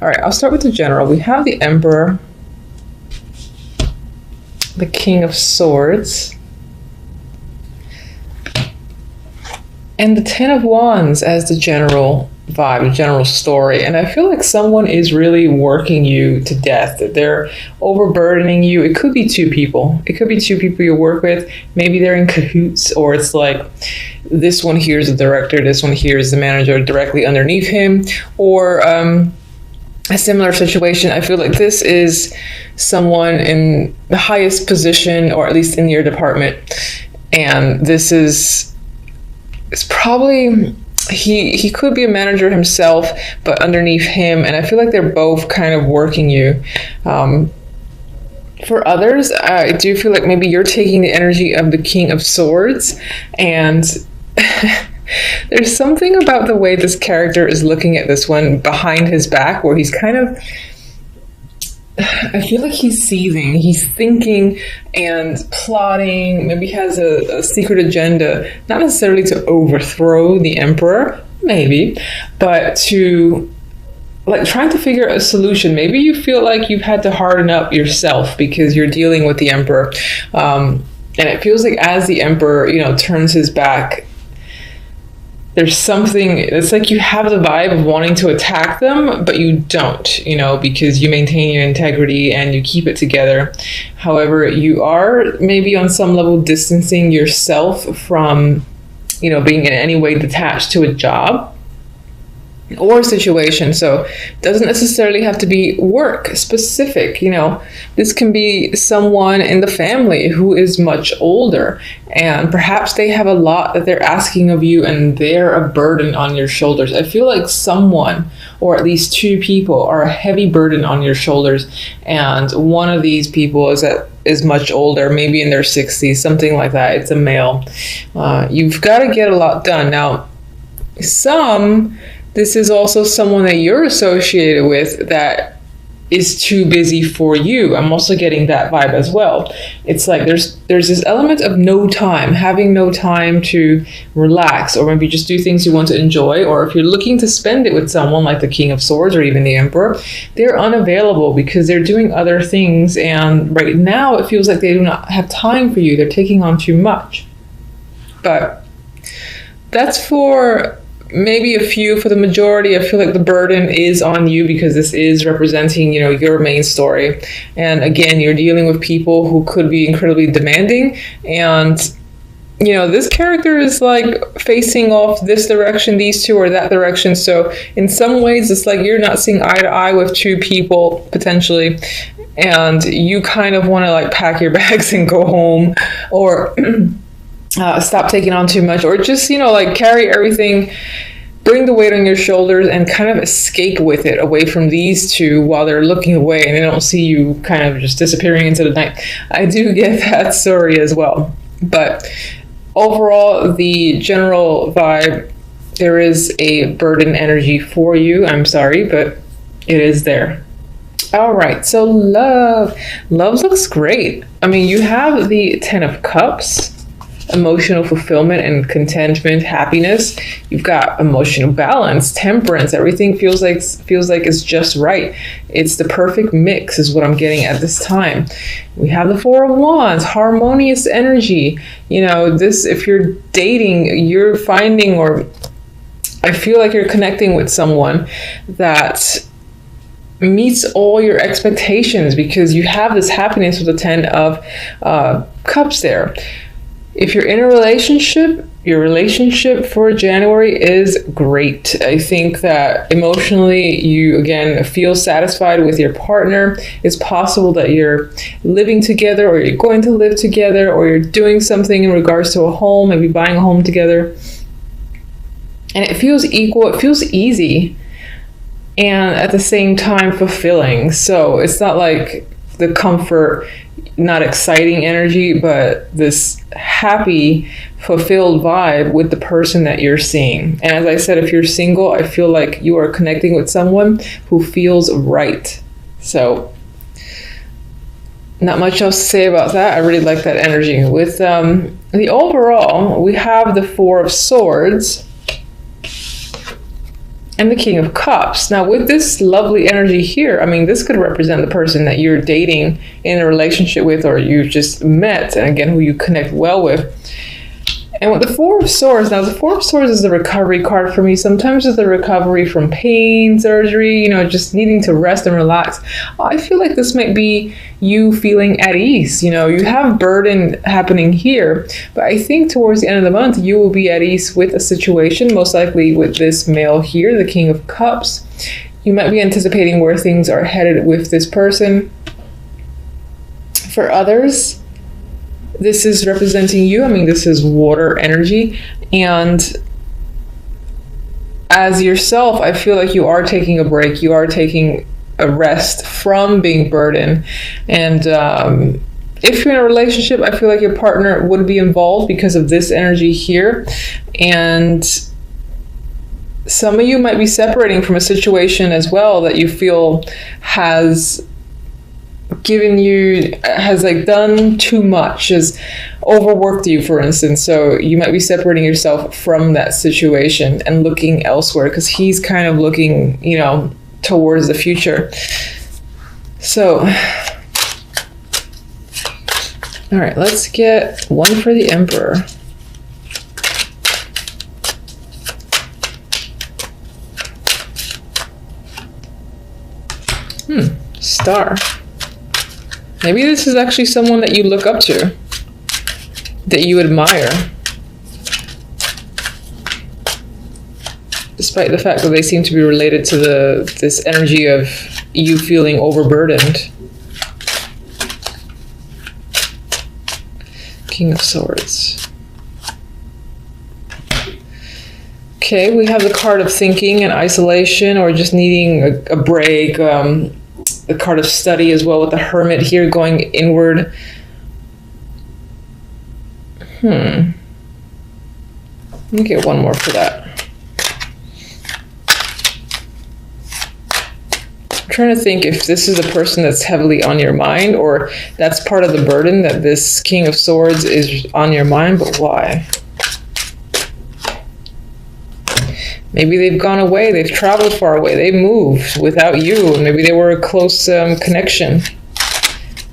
All right, I'll start with the general. We have the Emperor, the King of Swords, and the Ten of Wands as the general vibe, the general story. And I feel like someone is really working you to death. They're overburdening you. It could be two people. It could be two people you work with. Maybe they're in cahoots, or it's like this one here is the director, this one here is the manager directly underneath him, or a similar situation. I feel like this is someone in the highest position, or at least in your department, and this is it's probably he could be a manager himself, but underneath him, and I feel like they're both kind of working you. For others, I do feel like maybe you're taking the energy of the King of Swords, and there's something about the way this character is looking at this one behind his back, where he's kind of, I feel like he's seething, he's thinking and plotting, maybe has a secret agenda, not necessarily to overthrow the Emperor, maybe, but to like trying to figure out a solution. Maybe you feel like you've had to harden up yourself because you're dealing with the Emperor. And it feels like as the Emperor, turns his back, there's something, it's like you have the vibe of wanting to attack them, but you don't, because you maintain your integrity and you keep it together. However, you are maybe on some level distancing yourself from, being in any way detached to a job or situation. So it doesn't necessarily have to be work specific. This can be someone in the family who is much older, and perhaps they have a lot that they're asking of you and they're a burden on your shoulders. I feel like someone, or at least two people, are a heavy burden on your shoulders, and one of these people is much older, maybe in their 60s, something like that. It's a male. You've got to get a lot done. Now, this is also someone that you're associated with that is too busy for you. I'm also getting that vibe as well. It's like there's this element of having no time to relax, or maybe just do things you want to enjoy. Or if you're looking to spend it with someone like the King of Swords or even the Emperor, they're unavailable because they're doing other things. And right now it feels like they do not have time for you. They're taking on too much. But that's for maybe a few. For the majority, I feel like the burden is on you because this is representing, your main story. And again, you're dealing with people who could be incredibly demanding. And, this character is like facing off this direction, these two, or that direction. So in some ways, it's like you're not seeing eye to eye with two people potentially. And you kind of want to like pack your bags and go home, or stop taking on too much, or just, carry everything, bring the weight on your shoulders and kind of escape with it away from these two while they're looking away and they don't see you kind of just disappearing into the night. I do get that story as well. But overall, the general vibe, there is a burden energy for you. I'm sorry, but it is there. All right, so love looks great. I mean, you have the Ten of Cups, emotional fulfillment and contentment, happiness. You've got emotional balance, temperance. Everything feels like it's just right. It's the perfect mix is what I'm getting at this time. We have the Four of Wands, harmonious energy. This, if you're dating, you're finding, or I feel like you're connecting with someone that meets all your expectations because you have this happiness with the Ten of Cups there. If you're in a relationship, your relationship for January is great. I think that emotionally you, again, feel satisfied with your partner. It's possible that you're living together, or you're going to live together, or you're doing something in regards to a home, maybe buying a home together. And it feels equal, it feels easy, and at the same time fulfilling. So it's not like the comfort, not exciting energy, but this happy, fulfilled vibe with the person that you're seeing. And as I said, if you're single, I feel like you are connecting with someone who feels right. So not much else to say about that. I really like that energy. With the overall, we have the Four of Swords and the King of Cups. Now, with this lovely energy here, I mean, this could represent the person that you're dating, in a relationship with, or you just met, and again, who you connect well with. And with the Four of Swords, now the Four of Swords is the recovery card for me. Sometimes it's the recovery from pain, surgery, just needing to rest and relax. I feel like this might be you feeling at ease. You have burden happening here, but I think towards the end of the month, you will be at ease with a situation, most likely with this male here, the King of Cups. You might be anticipating where things are headed with this person. For others, this is representing you. I mean, this is water energy. And as yourself, I feel like you are taking a break. You are taking a rest from being burdened. And if you're in a relationship, I feel like your partner would be involved because of this energy here. And some of you might be separating from a situation as well that you feel has done too much, has overworked you, for instance. So you might be separating yourself from that situation and looking elsewhere, because he's kind of looking, towards the future. So, all right, let's get one for the Emperor. Star. Maybe this is actually someone that you look up to, that you admire, despite the fact that they seem to be related to this energy of you feeling overburdened. King of Swords. Okay, we have the card of thinking and isolation, or just needing a break. The card of study as well, with the Hermit here going inward. Let me get one more for that. I'm trying to think if this is a person that's heavily on your mind, or that's part of the burden, that this King of Swords is on your mind, but why? Maybe they've gone away, they've traveled far away, they moved without you, and maybe they were a close connection.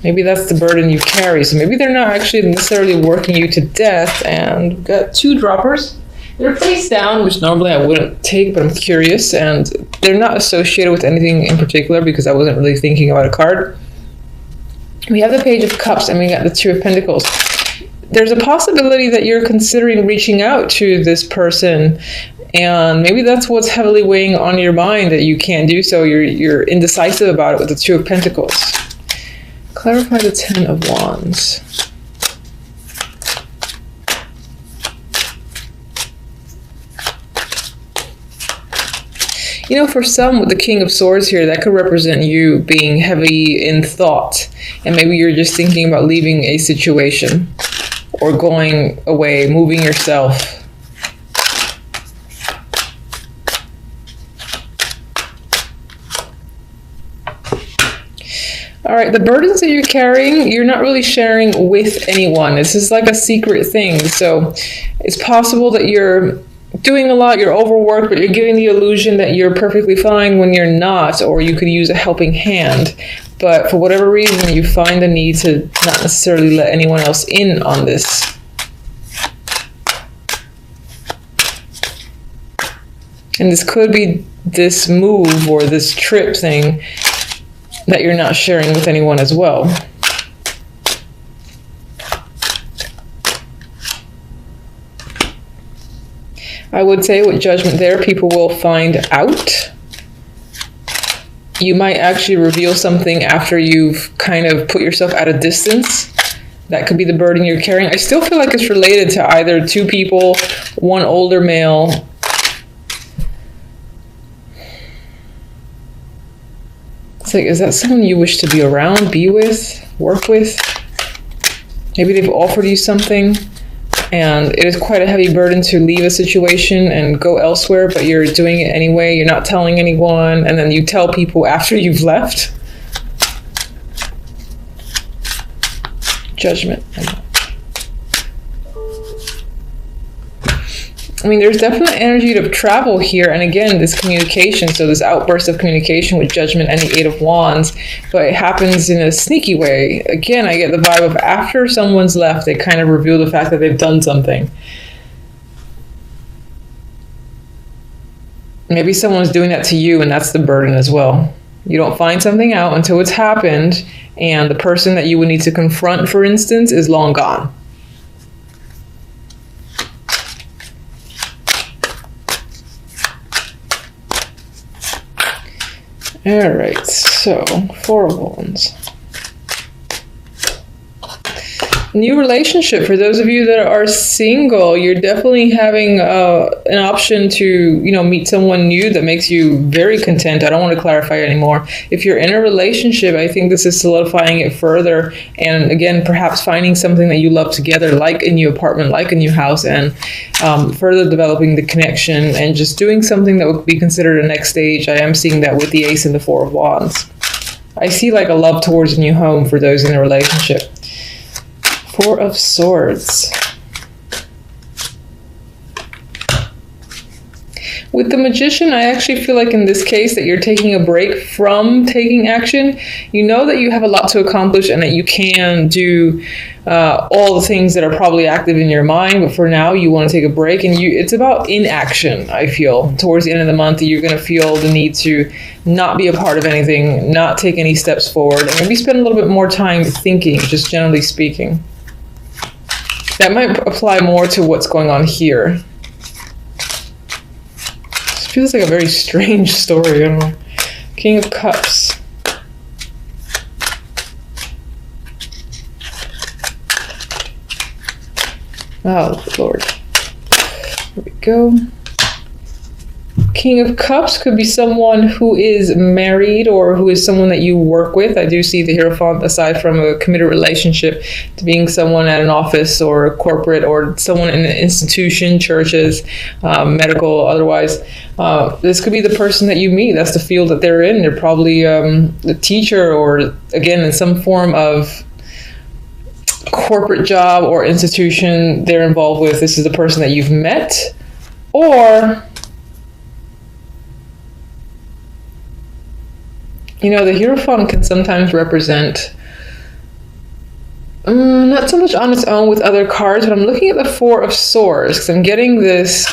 Maybe that's the burden you carry. So maybe they're not actually necessarily working you to death. And we've got two droppers. They're face down, which normally I wouldn't take, but I'm curious. And they're not associated with anything in particular, because I wasn't really thinking about a card. We have the Page of Cups, and we got the Two of Pentacles. There's a possibility that you're considering reaching out to this person, and maybe that's what's heavily weighing on your mind, that you can't do so. You're indecisive about it with the Two of Pentacles. Clarify the Ten of Wands. For some with the King of Swords here, that could represent you being heavy in thought, and maybe you're just thinking about leaving a situation or going away, moving yourself. All right, the burdens that you're carrying, you're not really sharing with anyone. This is like a secret thing. So it's possible that you're doing a lot, you're overworked, but you're giving the illusion that you're perfectly fine when you're not, or you could use a helping hand. But for whatever reason, you find the need to not necessarily let anyone else in on this. And this could be this move or this trip thing that you're not sharing with anyone as well. I would say with Judgment there, people will find out. You might actually reveal something after you've kind of put yourself at a distance. That could be the burden you're carrying. I still feel like it's related to either two people, one older male. It's like, is that someone you wish to be around, be with, work with? Maybe they've offered you something, and it is quite a heavy burden to leave a situation and go elsewhere, but you're doing it anyway. You're not telling anyone, and then you tell people after you've left. Judgment. I mean, there's definitely energy to travel here. And again, this communication, so this outburst of communication with Judgment and the Eight of Wands, but it happens in a sneaky way. Again, I get the vibe of after someone's left, they kind of reveal the fact that they've done something. Maybe someone's doing that to you, and that's the burden as well. You don't find something out until it's happened, and the person that you would need to confront, for instance, is long gone. All right, so Four of Wands. New relationship. For those of you that are single, you're definitely having an option to, meet someone new that makes you very content. I don't want to clarify anymore. If you're in a relationship, I think this is solidifying it further. And again, perhaps finding something that you love together, like a new apartment, like a new house, and further developing the connection and just doing something that would be considered a next stage. I am seeing that with the Ace and the Four of Wands. I see like a love towards a new home for those in a relationship. Four of Swords. With the Magician, I actually feel like in this case that you're taking a break from taking action. You know that you have a lot to accomplish and that you can do all the things that are probably active in your mind, but for now you want to take a break, and it's about inaction. I feel towards the end of the month you're going to feel the need to not be a part of anything, not take any steps forward, and maybe spend a little bit more time thinking, just generally speaking. That might apply more to what's going on here. This feels like a very strange story. I don't know. King of Cups. Oh, Lord. Here we go. King of Cups could be someone who is married or who is someone that you work with. I do see the Hierophant, aside from a committed relationship, to being someone at an office or a corporate or someone in an institution, churches, medical, otherwise. This could be the person that you meet. That's the field that they're in. They're probably a teacher or, again, in some form of corporate job or institution they're involved with. This is the person that you've met. Or the Hierophant can sometimes represent, not so much on its own with other cards, but I'm looking at the Four of Swords because I'm getting this,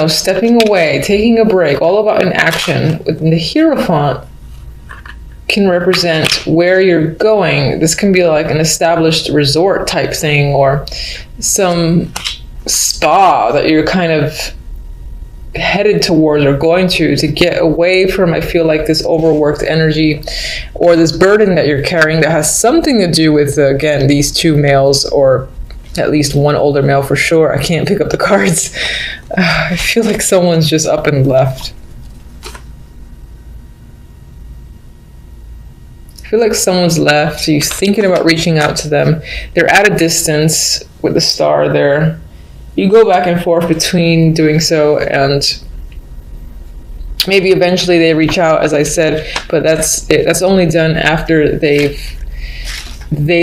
stepping away, taking a break, all about inaction. With the Hierophant can represent where you're going. This can be like an established resort type thing or some spa that you're kind of headed towards or going to get away from, I feel like, this overworked energy or this burden that you're carrying that has something to do with, again, these two males, or at least one older male for sure. I can't pick up the cards. I feel like someone's just up and left. I feel like someone's left. You're thinking about reaching out to them. They're at a distance with the star there. You go back and forth between doing so, and maybe eventually they reach out, as I said, but that's only done after they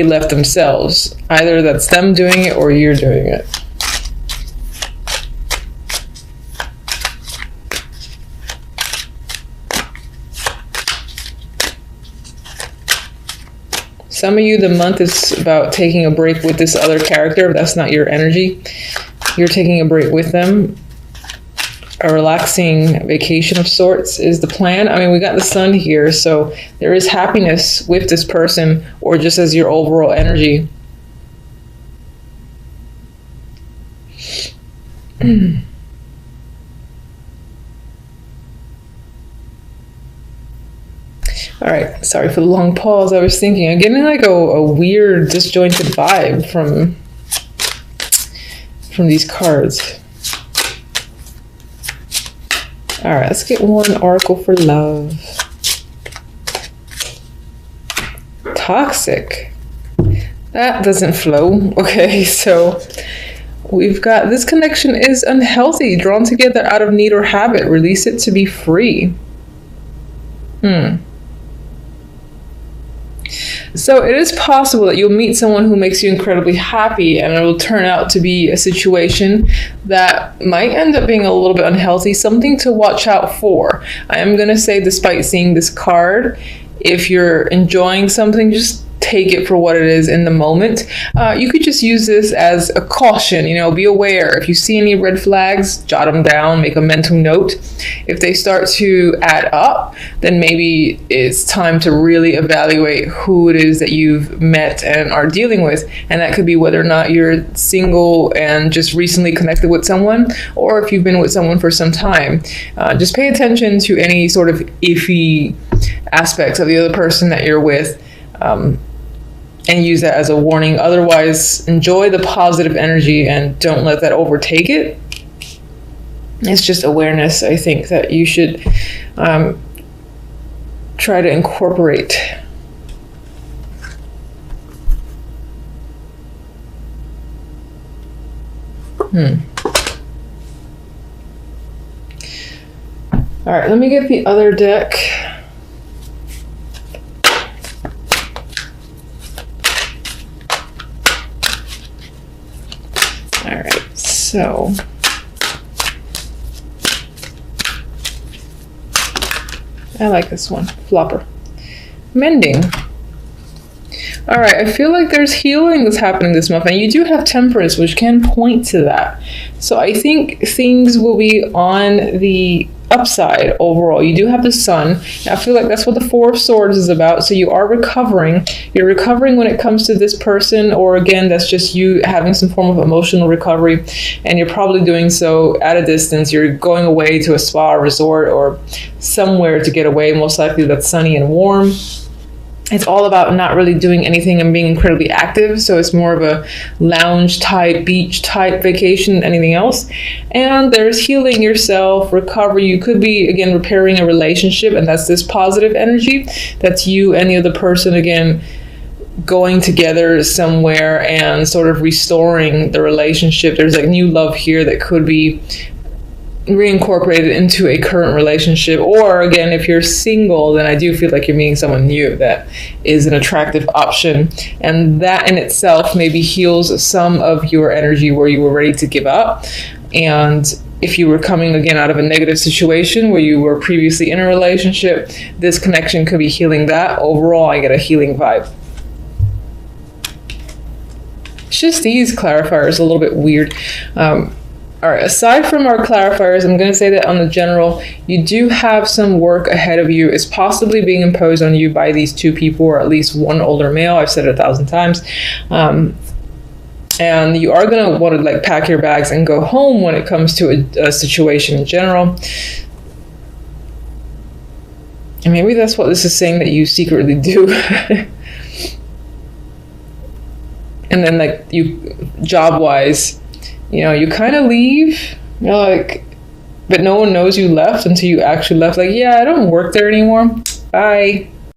left themselves. Either that's them doing it or you're doing it. Some of you, the month is about taking a break with this other character. If that's not your energy, you're taking a break with them. A relaxing vacation of sorts is the plan. I mean, we got the Sun here, so there is happiness with this person, or just as your overall energy. All right, sorry for the long pause. I was thinking, I'm getting like a weird, disjointed vibe from these cards. All right, let's get one oracle for love. Toxic. That doesn't flow. Okay, so we've got this connection is unhealthy, drawn together out of need or habit. Release it to be free. So it is possible that you'll meet someone who makes you incredibly happy, and it'll turn out to be a situation that might end up being a little bit unhealthy, something to watch out for. I am going to say, despite seeing this card, if you're enjoying something, just take it for what it is in the moment. You could just use this as a caution, be aware. If you see any red flags, jot them down, make a mental note. If they start to add up, then maybe it's time to really evaluate who it is that you've met and are dealing with. And that could be whether or not you're single and just recently connected with someone, or if you've been with someone for some time. Just pay attention to any sort of iffy aspects of the other person that you're with. And use that as a warning. Otherwise, enjoy the positive energy and don't let that overtake it. It's just awareness, I think, that you should try to incorporate. All right, let me get the other deck. All right, so I like this one, Flopper. Mending. All right, I feel like there's healing that's happening this month, and you do have Temperance, which can point to that. So I think things will be on the upside overall. You do have the Sun. I feel like that's what the Four of Swords is about. So you are recovering. You're recovering when it comes to this person, or again, that's just you having some form of emotional recovery, and you're probably doing so at a distance. You're going away to a spa, resort, or somewhere to get away. Most likely that's sunny and warm. It's all about not really doing anything and being incredibly active. So it's more of a lounge type, beach type vacation than anything else. And there's healing yourself, recovery. You could be, again, repairing a relationship, and that's this positive energy. That's you and the other person, again, going together somewhere and sort of restoring the relationship. There's like new love here that could be reincorporated into a current relationship. Or again, if you're single, then I do feel like you're meeting someone new that is an attractive option, and that in itself maybe heals some of your energy where you were ready to give up. And if you were coming again out of a negative situation where you were previously in a relationship, this connection could be healing that. Overall, I get a healing vibe. It's just these clarifiers a little bit weird. All right, aside from our clarifiers, I'm going to say that on the general, you do have some work ahead of you. It's possibly being imposed on you by these two people, or at least one older male. I've said it 1,000 times. And you are going to want to like pack your bags and go home when it comes to a situation in general. And maybe that's what this is saying that you secretly do. And then like you, job-wise, you kind of leave, you're like, but no one knows you left until you actually left. Like, yeah, I don't work there anymore. Bye.